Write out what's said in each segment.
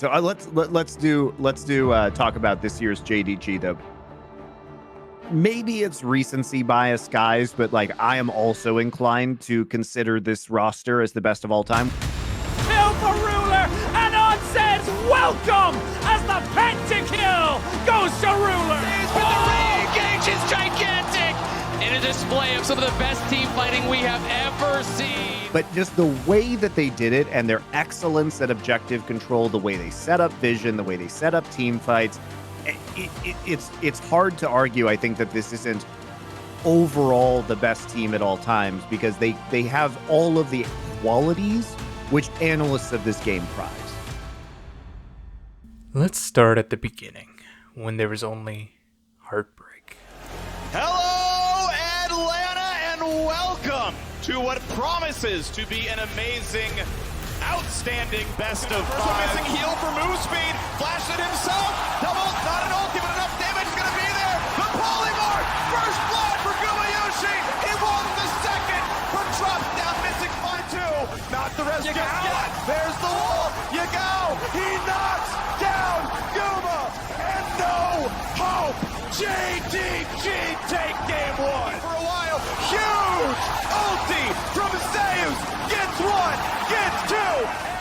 So let's do talk about this year's JDG though. Maybe it's recency bias, guys, but like I am also inclined to consider this roster as the best of all time. Kill for Ruler, and On says welcome as the pentakill goes to Ruler. But the re-engage is gigantic in a display of some of the best team fighting we have ever seen. But just the way that they did it and their excellence at objective control, the way they set up vision, the way they set up team fights, it's hard to argue, I think, that this isn't overall the best team at all times because they have all of the qualities which analysts of this game prize. Let's start at the beginning, when there was only heartbreak. Hello, Atlanta, and welcome to what promises to be an amazing, outstanding best of five. Missing heal for move speed, flashed it himself, double, not an ulti, but enough damage is going to be there. The polymorph, first blood for Gumayushi. He wants the second, but drops down, missing fine too. Not the rest. There's the wall. You go. He knocks down Guma, and no hope. JDG take game one. For a while, huge ulti from Zeus. Gets one, gets two.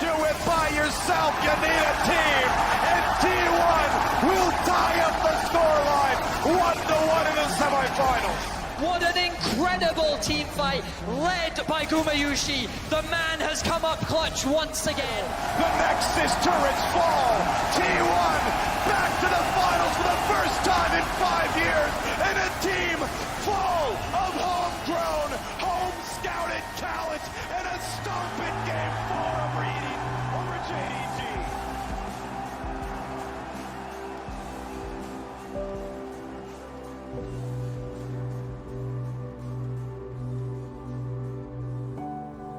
Do it by yourself. You need a team. And T1 will tie up the scoreline 1-1 in the semifinals. What an incredible team fight led by Gumayushi. The man has come up clutch once again. The Nexus turrets fall. T1 back to the finals for the first time in 5 years. And a team full of homegrown, home-scouted talent. And a stomping game 4 over JDG.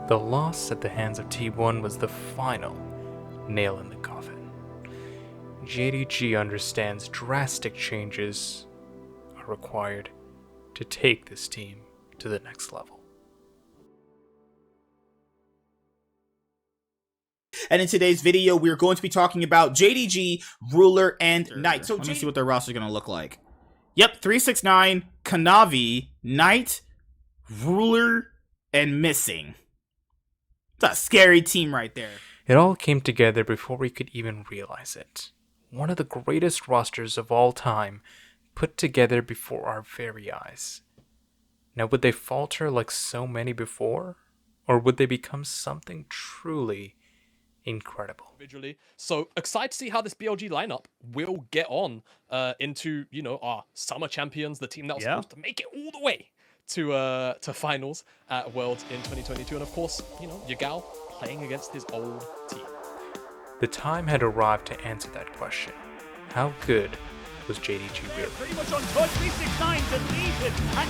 The loss at the hands of T1 was the final nail in the coffin. JDG understands drastic changes are required to take this team to the next level. And in today's video, we're going to be talking about JDG, Ruler, and Knight. So let me see what their roster is going to look like. Yep, 369, Kanavi, Knight, Ruler, and Missing. It's a scary team right there. It all came together before we could even realize it. One of the greatest rosters of all time put together before our very eyes. Now, would they falter like so many before? Or would they become something truly incredible? Individually. So excited to see how this BLG lineup will get on into, you know, our summer champions, the team that was supposed to make it all the way to finals at Worlds in 2022. And of course, you know, Yagao playing against his old team. The time had arrived to answer that question. How good was JDG really? Pretty much on touch, 369 deleted. And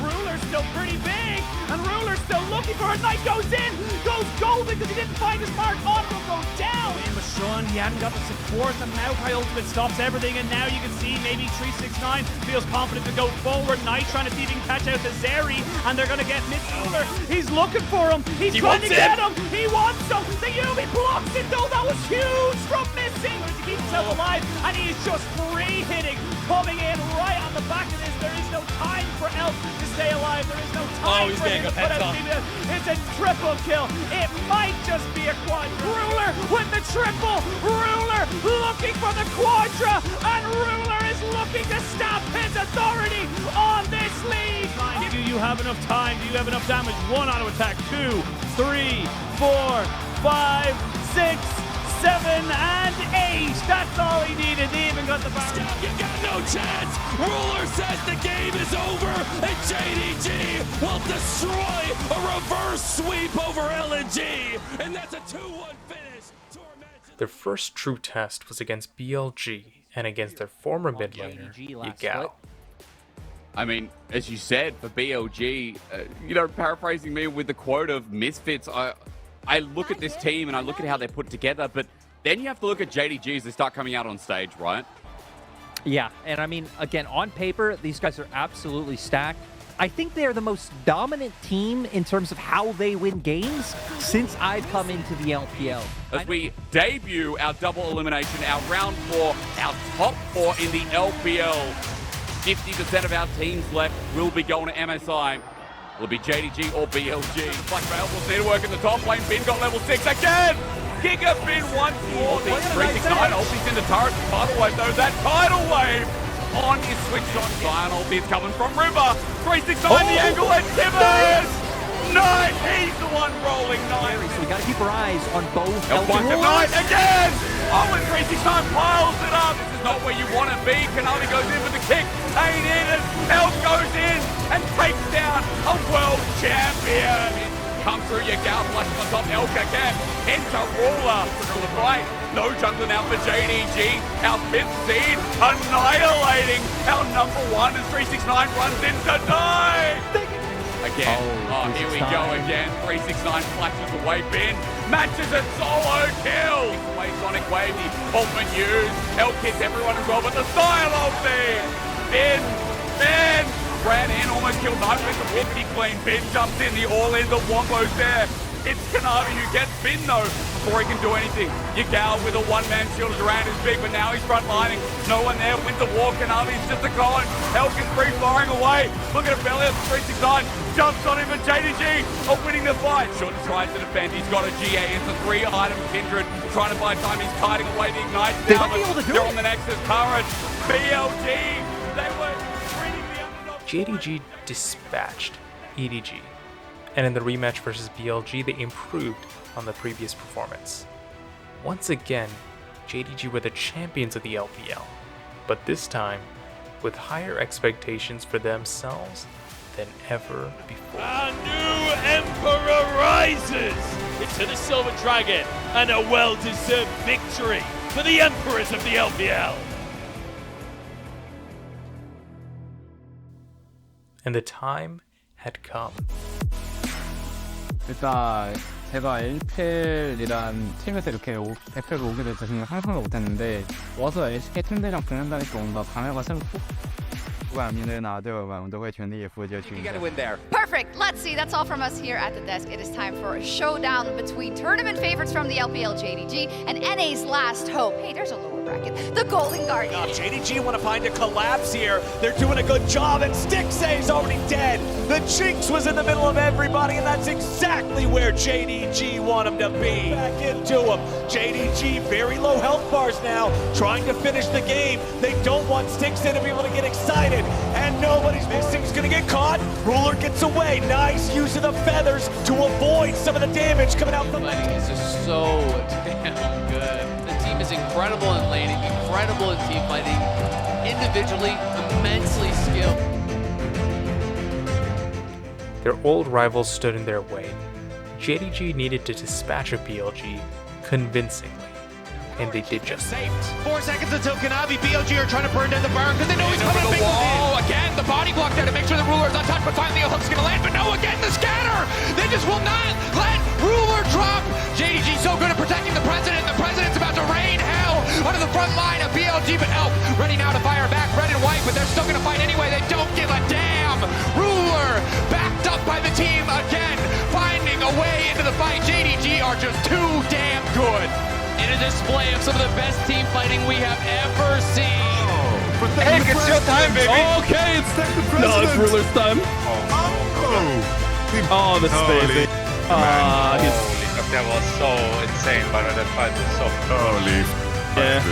Ruler's still pretty big, and Ruler's still looking for it. Knight goes in, goes golden because he didn't find his mark. Honorable goes down. In with Sean, he hadn't got the support. The Maokai ultimate stops everything, and now you can see maybe 369 feels confident to go forward. Knight trying to see if he can catch out the Zeri, and they're going to get Mitch Ruler. He's looking for him. He's trying to get him. He wants him. The Yumi blocks it though. That was huge from Missing to keep himself alive, and he is just free hitting, coming in right on the back of this. There is no time for Elf to stay alive. There is no time for him to put out Steven. It's a triple kill. It might just be a quad. Ruler with the triple. Ruler looking for the quadra, and Ruler is looking to stamp his authority on this league. Do you have enough time? Do you have enough damage? 1 auto attack, 2, 3, 4, 5, 6, 7, and 8. That's all he needed. He even got the back. You got no chance. Ruler says the game is over, and JDG will destroy a reverse sweep over LNG, and that's a 2-1 finish. Their first true test was against BLG and against their former mid laner, Yagao. I mean, as you said, for BLG, you know, paraphrasing me with the quote of misfits, I look at this team and I look at how they're put together, but then you have to look at JDG as they start coming out on stage, right? Yeah, and I mean, again, on paper, these guys are absolutely stacked. I think they are the most dominant team in terms of how they win games since I've come into the LPL. As we debut our double elimination, our round 4, our top 4 in the LPL. 50% of our teams left will be going to MSI. Will it be JDG or BLG? Black Rail will need to work in the top lane. Bin got level 6 again! Giga Bin once more. The 369 ulti's in the turret. Tidal wave though, that tidal wave on is switched on. Zion ulti is coming from River. 369 the angle and Tibbers! Knight, he's the one rolling Knight. So we gotta keep our eyes on both Knight again! Oh, and 369 piles it up. This is not where you want to be. Kanavi goes in with the kick. Ain't in it. Elf goes in and takes down a world champion. Come through your gal, flashing on top. Elk again. Into Ruler. For the fight. No jungler now for JDG. Our 5th seed annihilating our number 1 as 369 runs into die. Again. Oh, here we go again. 369 flashes away. Bin matches it. Solo kill. Away Sonic Wave. The ultimate use. Elk hits everyone as well, but the style of thing. Bin ran in, almost killed Knight with the pretty clean. Bin jumps in. The all-in. The wombo's there. It's Kanavi who gets Bin though before he can do anything. Yagal with a one-man shield as Durant is big, but now he's front-lining. No one there. Winter War. Kanavi's just a colon. Elk is free-firing away. Look at Bellius. 369 jumps on him, and JDG are winning the fight. Short tries to defend. He's got a GA. It's a 3-item Kindred. Trying to buy time. He's kiting away the Ignite now, but they're on the Nexus turret. BLG. They were treating the underdog. JDG dispatched EDG, and in the rematch versus BLG, they improved on the previous performance. Once again, JDG were the champions of the LPL, but this time with higher expectations for themselves than ever before. A new emperor rises into the Silver Dragon, and a well-deserved victory for the emperors of the LPL. And the time had come. 일단 제가 LPL이란 팀에서 이렇게 FL을 오게 될지 상상을 못했는데 와서 LCK 팀들이랑 붙는다니까 뭔가 감회가 새롭고 不管明天拿对吧，我们都会全力以赴就去赢。 Perfect. Let's see. That's all from us here at the desk. It is time for a showdown between tournament favorites from the LPL JDG and NA's last hope. Hey, there's a lower bracket. The Golden Guardian. JDG want to find a collapse here. They're doing a good job, and Stixay's already dead. The Jinx was in the middle of everybody, and that's exactly where JDG want him to be. Back into him. JDG, very low health bars now, trying to finish the game. They don't want Stixay to be able to get excited, and nobody's missing. He's going to get caught. Ruler gets away. Nice use of the feathers to avoid some of the damage coming out from the fighting is just so damn good. The team is incredible in laning, incredible in team fighting, individually immensely skilled. Their old rivals stood in their way. JDG needed to dispatch a BLG convincingly, and they did just that. 4 seconds until Kanavi. BLG are trying to burn down the barn because they know he's coming big wall. Again, the body block there to make sure the Ruler's on touch, but finally a hook's gonna land. But no, again, the scatter! They just will not let Ruler drop. JDG so good at protecting the President. The President's about to rain hell onto the front line of BLG, but Elk ready now to fire back. Red and white, but they're still gonna fight anyway. They don't give a damn. Ruler backed up by the team again, finding a way into the fight. JDG are just too damn good. In a display of some of the best team fighting we have ever seen. Hey, it's your time, baby. Okay, it's no, it's Ruler's time. Oh, the spacing. That was so insane, but that fight was so holy. Yeah.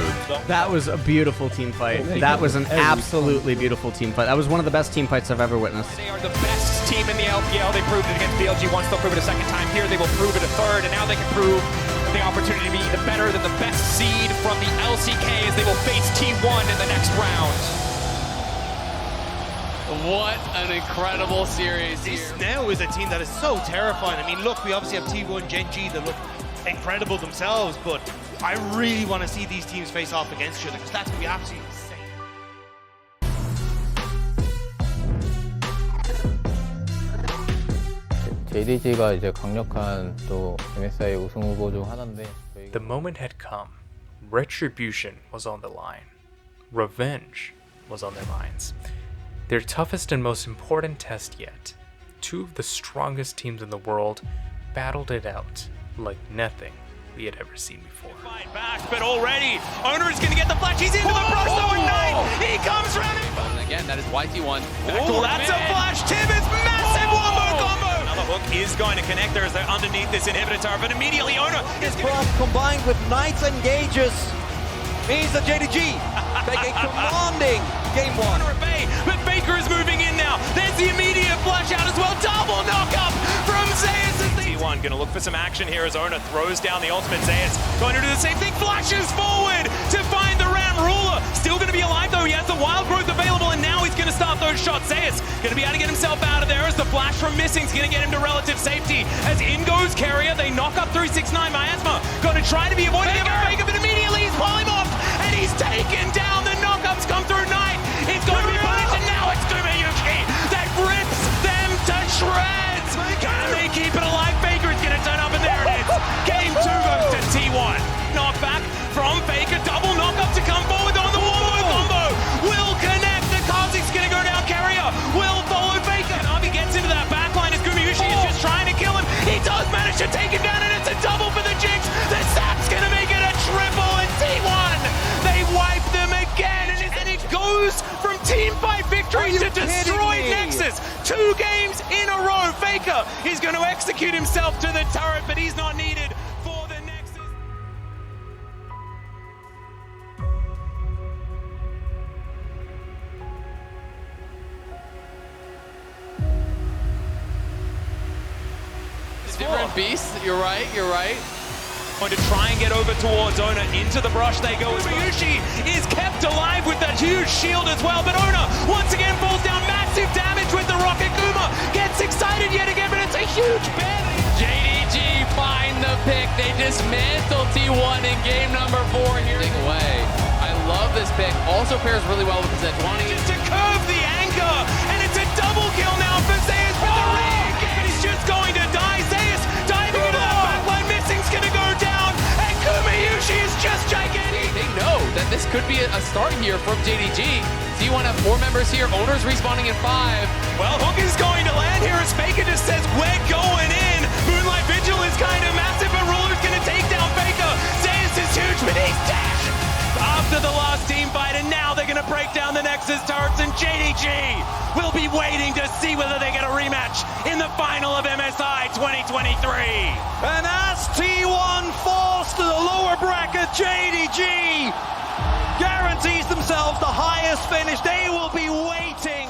That was a beautiful team fight. That was an absolutely beautiful team fight. That was one of the best team fights I've ever witnessed. They are the best team in the LPL. They proved it against BLG once. They'll prove it a second time here. They will prove it a third, and now they can prove the opportunity to be even better than the best seed from the LCK as they will face T1 in the next round. What an incredible series here. This now is a team that is so terrifying. I mean, look, we obviously have T1 Gen G that look incredible themselves, but I really want to see these teams face off against each other because that's going to be absolutely insane. JDG가 이제 강력한 또 MSI 우승 후보 중 하나인데. The moment had come. Retribution was on the line. Revenge was on their minds. Their toughest and most important test yet. Two of the strongest teams in the world battled it out like nothing we had ever seen before. Fight back, but already Owner is going to get the flash. He's into the brush though, Ignite. He comes round. And again, that is YT1. That's a flash. Tibbetts, massive wombo combo. Another hook is going to connect there as they're underneath this inhibitor tower, but immediately Owner is combined with Knights engages means that JDG make a commanding game one. But Faker is moving in now. There's the immediate flash out as well. Double knock up from Zeus. T1 going to look for some action here as Owner throws down the ultimate. Zeus going to do the same thing. Flashes forward to find the Ram Ruler. Still going to be alive though. He has the wild growth available and now he's going to start those shots. Zeus going to be able to get himself out of there as the flash from Missing's going to get him to relative safety. As in goes Carrier. They knock up 369. Miasma going to try to be avoided by Faker, but immediately he's pulling off and he's taken down. The knockups come through Knight. He's going to be punished and now it's Gumayuki that rips them to shreds. Can they keep it alive? Faker is going to turn up and there it is. Game 2 goes to T1. Knockback from Faker. Double knockup to come forward on the wombo combo. Will connect. The Kha'Zix's going to go down. Carrier will follow Faker. Navi gets into that backline as Gumayuki is just trying to kill him. He does manage to take him down and it's a double for the Jinx. The Zap's going to make it a triple and T1. They wipe them again and it goes from team fight victory to destroy Nexus. 2 games in a row. Faker is going to execute himself to the turret, but he's not needed for the Nexus. Different beasts. You're right. You're right. Going to try and get over towards Owner. Into the brush they go. Gumayuki is kept alive with that huge shield as well, but Owner once again falls down. Massive damage with the rocket. Guma gets excited yet again, but it's a huge ban. JDG find the pick. They dismantle T1 in game number 4 here. Away. I love this pick. Also pairs really well with the Z20. Just to curve the anchor, and it's a double kill now for Zeus with the ring. But he's just going to die. Zeus diving into that backline. Missing's going to go down, and Gumayuki is just gigantic. They know that this could be a start here from JDG. T1 have 4 members here. Owner's respawning in 5. Well, Hook is going to land here as Faker just says, we're going in. Moonlight Vigil is kind of massive, but Ruler's going to take down Faker. Zeus is huge, but he's dead. After the last team fight, and now they're going to break down the Nexus turrets, and JDG will be waiting to see whether they get a rematch in the final of MSI 2023. And as T1 falls to the lower bracket, JDG guarantees themselves the highest finish. They will be waiting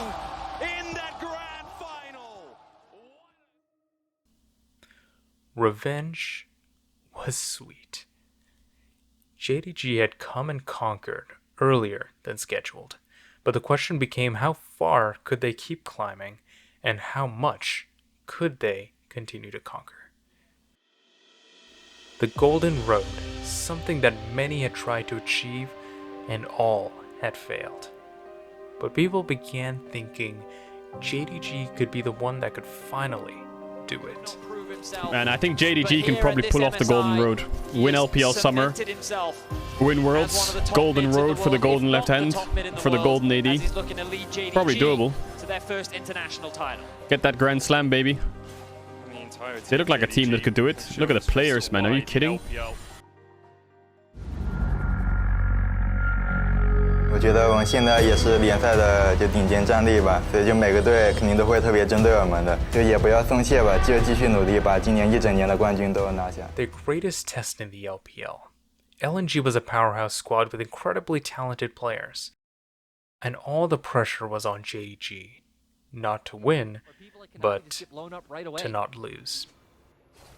in that grand final. Revenge was sweet. JDG had come and conquered earlier than scheduled, but the question became how far could they keep climbing and how much could they continue to conquer. The Golden Road, something that many had tried to achieve and all had failed. But people began thinking JDG could be the one that could finally do it. And I think JDG can probably pull off the Golden Road. Win LPL Summer, win Worlds, Golden Road for the Golden Left Hand, for the Golden AD. Probably doable. Get that Grand Slam, baby. They look like a team that could do it. Look at the players, man. Are you kidding? 我觉得我们现在也是联赛的就顶尖战力吧，所以就每个队肯定都会特别针对我们的，就也不要松懈吧，就继续努力，把今年一整年的冠军都拿下。 Their greatest test in the LPL. LNG was a powerhouse squad with incredibly talented players. And all the pressure was on JDG. Not to win, but to not lose.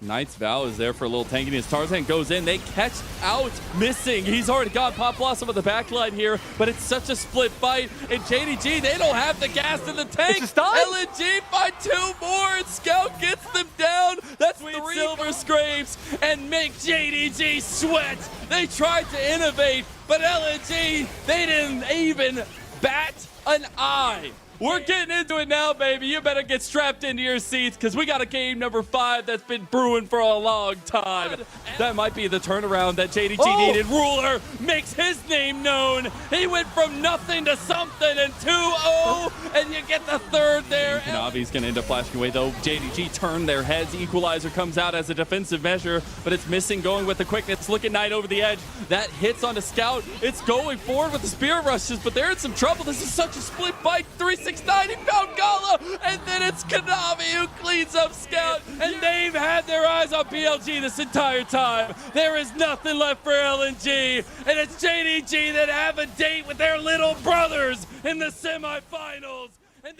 Knight's Vow is there for a little tankiness. Tarzan goes in. They catch out Missing. He's already got Pop Blossom on the backline here, but it's such a split fight. And JDG, they don't have the gas in the tank. LNG find 2 more, and Scout gets them down. That's 3 Silver Scrapes and make JDG sweat. They tried to innovate, but LNG, they didn't even bat an eye. We're getting into it now, baby. You better get strapped into your seats because we got a game number 5 that's been brewing for a long time. That might be the turnaround that JDG needed. Ruler makes his name known. He went from nothing to something and 2-0, and you get the third there. Navi's going to end up flashing away, though. JDG turned their heads. Equalizer comes out as a defensive measure, but it's missing, going with the quickness. Look at Knight over the edge. That hits onto Scout. It's going forward with the Spirit Rushes, but they're in some trouble. This is such a split fight. 369, he found Gala, and then it's Kanavi who cleans up Scout, and they've had their eyes on PLG this entire time. There is nothing left for LNG, and it's JDG that have a date with their little brothers in the semifinals.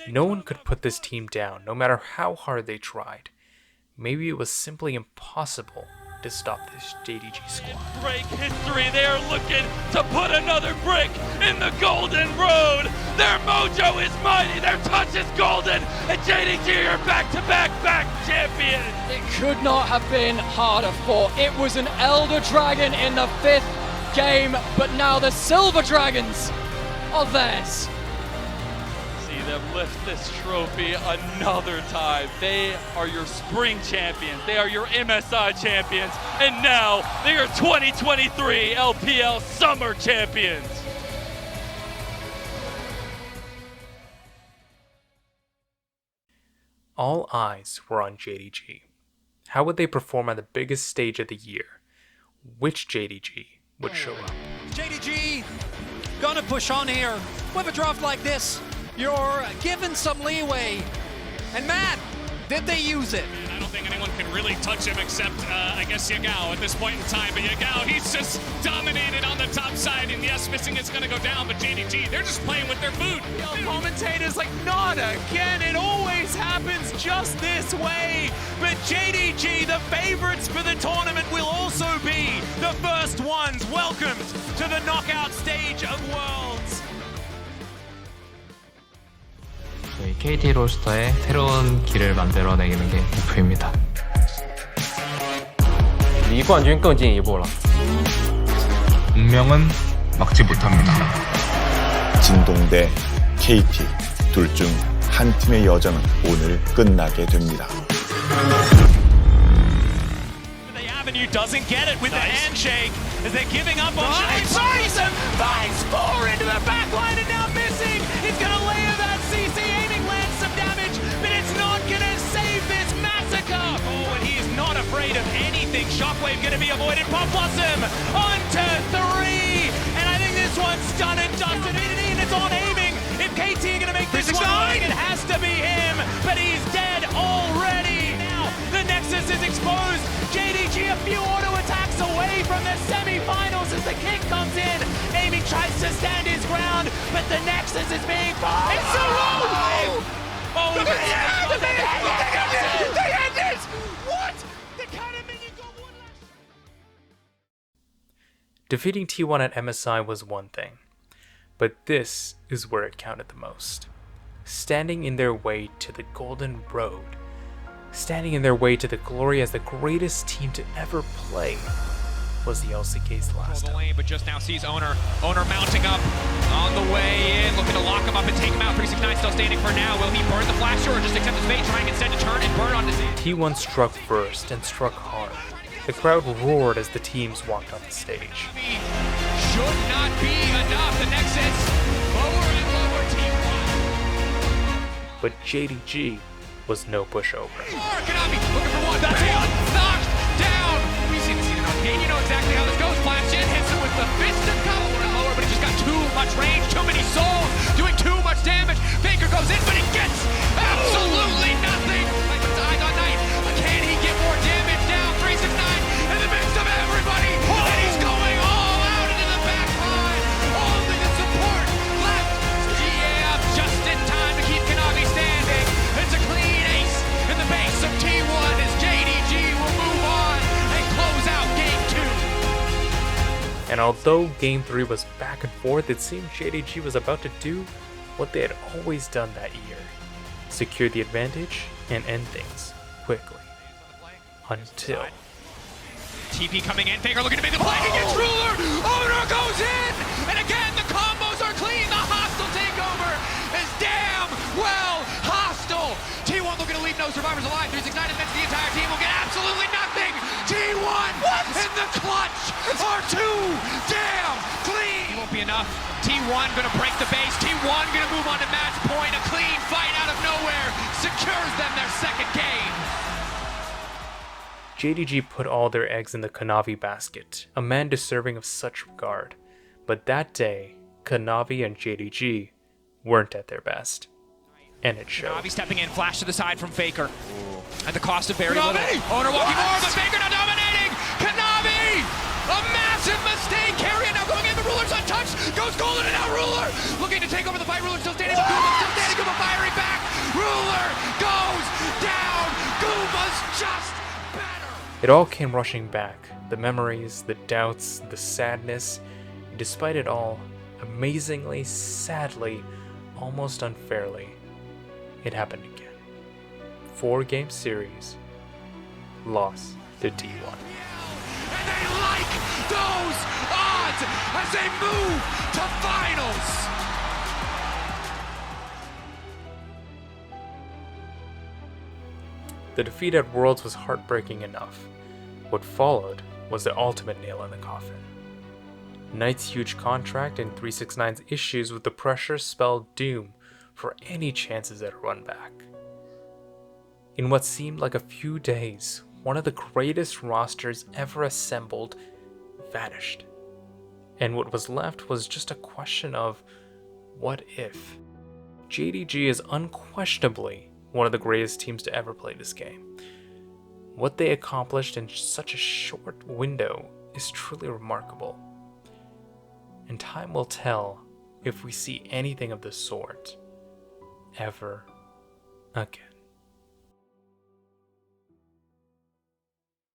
No one could put this team down, no matter how hard they tried. Maybe it was simply impossible to stop this JDG squad. Break history, they're looking to put another brick in the golden road. Their mojo is mighty, their touch is golden, and JDG are back-to-back champions. It could not have been harder fought. It was an Elder Dragon in the 5th game, but now the Silver Dragons are theirs. See them lift this trophy another time. They are your spring champions. They are your MSI champions. And now they are 2023 LPL summer champions. All eyes were on JDG. How would they perform on the biggest stage of the year? Which JDG would show up? JDG gonna push on here. With a draft like this, you're given some leeway. And man, did they use it? I don't think anyone can really touch him except, I guess, Yagao at this point in time. But Yagao, he's just dominated on the top side. And yes, missing is going to go down, but JDG, they're just playing with their food. Commentators like, not again. It always happens just this way. But JDG, the favorites for the tournament, will also be the first ones welcomed to the knockout stage of Worlds. 저희 KT 로스터의 새로운 길을 만들어내는 게 목표입니다. 离冠军更进一步了. 운명은 막지 못합니다. 진동 대 KT 둘 중 한 팀의 여정은 오늘 끝나게 됩니다. The Avenue doesn't get it with the handshake as they're giving up on Bryson finds 4 into the back line and now missing. He's going to layer that CC aiming, lands some damage, but it's not going to save this massacre. Oh, and he is not afraid of anything. Shockwave going to be avoided. Pop Blossom onto 3, and I think this one's done and dusted. And it's on aiming. If KT are going to make this one, it has to be him, but he's dead already. Now the Nexus is exposed. JDG a few auto attacks away from the semi-finals as the kick comes in. Aiming tries to stand his ground, but the Nexus is being fired. It's so wrong! Oh, look at that! They end it! What? The kind of minion got one last. Defeating T1 at MSI was one thing, but this is where it counted the most. Standing in their way to the Golden Road. Standing in their way to the glory as the greatest team to ever play was the LCK's last time. But just now sees Owner mounting up on the way in, looking to lock him up and take him out. 369 still standing for now. Will he burn the flasher or just accept his fate, trying instead to turn and burn on his T1 struck first and struck hard. The crowd roared as the teams walked on the stage. Should not be enough. The Nexus lower and lower T1. But JDG was no pushover. Kanavi looking for one. That's one. Knocked down. We see the arcade. You know exactly how this goes. Flash in, hits him with the fist and cover. Lower, but he just got too much range, too many souls, doing too much damage. Faker goes in, but he gets absolutely nothing. Like the eyes on Knight. Can he get more damage down? 369 in the midst of everybody. And he's going all out into the back line. Only the support left. Yeah, just in time to keep Kanavi standing. It's a clean ace in the base of T1 as JDG will move on and close out Game 2. And although Game 3 was back and forth, it seemed JDG was about to do what they had always done that year. Secure the advantage and end things quickly. Until... TP coming in, Faker looking to make the play against Ruler! Owner goes in! And again, the combos are clean! The hostile takeover is damn! enough. T1 gonna break the base. T1 gonna move on to match point. A clean fight out of nowhere secures them their second game. JDG put all their eggs in the Kanavi basket, a man deserving of such regard. But that day, Kanavi and JDG weren't at their best. And it showed. Kanavi stepping in, flash to the side from Faker. At the cost of very little. Owner walking forward, but Faker now dominating! Kanavi! A massive mistake! Carrion now going in, the Ruler's untouched! Goes Golden and now Ruler! Looking to take over the fight, Ruler still standing, but Goomba still standing, Goomba firing back! Ruler goes down! Goomba's just better! It all came rushing back. The memories, the doubts, the sadness. Despite it all, amazingly, sadly, almost unfairly, it happened again. 4-game series, loss to T1. And they like those odds as they move to finals. The defeat at Worlds was heartbreaking enough. What followed was the ultimate nail in the coffin. Knight's huge contract and 369's issues with the pressure spelled doom for any chances at a run back. In what seemed like a few days, one of the greatest rosters ever assembled vanished. And what was left was just a question of what if? JDG is unquestionably one of the greatest teams to ever play this game. What they accomplished in such a short window is truly remarkable. And time will tell if we see anything of the sort ever again.